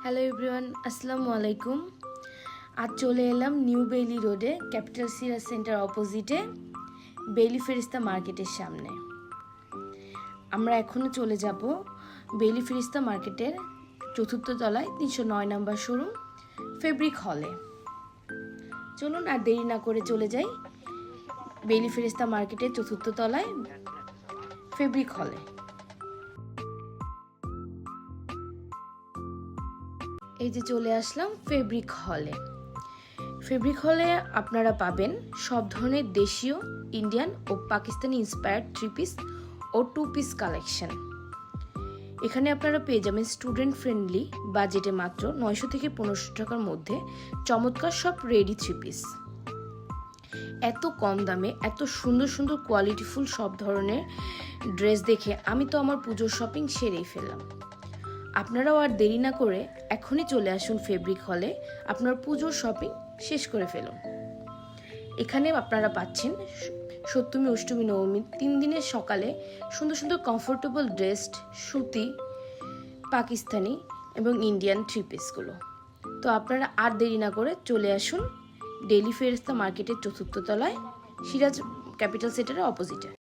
Hello everyone, আসসালামু আলাইকুম। আজ চলে এলাম নিউ বেইলি রোডে ক্যাপিটাল সিরাজ সেন্টার অপোজিটে বেইলি ফেরিস্তা মার্কেটের সামনে। আমরা এখনও চলে যাব বেইলি ফেরিস্তা মার্কেটের চতুর্থ তলায় 309 নম্বর শোরুম ফেব্রিক হলে। চলুন আর দেরি না করে চলে যাই বেইলি ফেরিস্তা মার্কেটের চতুর্থ তলায় ফেব্রিক হলে। এই যে চলে আসলাম ফেব্রিক হলে। ফেব্রিক হলে আপনারা পাবেন সব ধরনের দেশীয়, ইন্ডিয়ান ও পাকিস্তানি ইন্সপায়ার্ড 3 পিস ও 2 পিস কালেকশন। এখানে আপনারা পেয়ে যাবেন স্টুডেন্ট ফ্রেন্ডলি বাজেটে মাত্র 900 থেকে 1500 টাকার মধ্যে চমৎকার সব রেডি 3 পিস। এত কম দামে এত সুন্দর সুন্দর কোয়ালিটিফুল সব ধরনের ড্রেস দেখে আমি তো আমার পুজোর শপিং সেরেই ফেললাম। আপনারাও আর দেরি না করে এখনই চলে আসুন ফেব্রিক হলে, আপনার পুজোর শপিং শেষ করে ফেলুন। এখানে আপনারা পাচ্ছেন সপ্তমী, অষ্টমী, নবমী 3 দিনের সকালে সুন্দর সুন্দর কমফোর্টেবল ড্রেসড সুতি, পাকিস্তানি এবং ইন্ডিয়ান 3 পিসগুলো। তো আপনারা আর দেরি না করে চলে আসুন বেইলি ফেরিস্তা মার্কেটের চতুর্থ তলায় সিরাজ ক্যাপিটাল সেন্টারের অপোজিটে।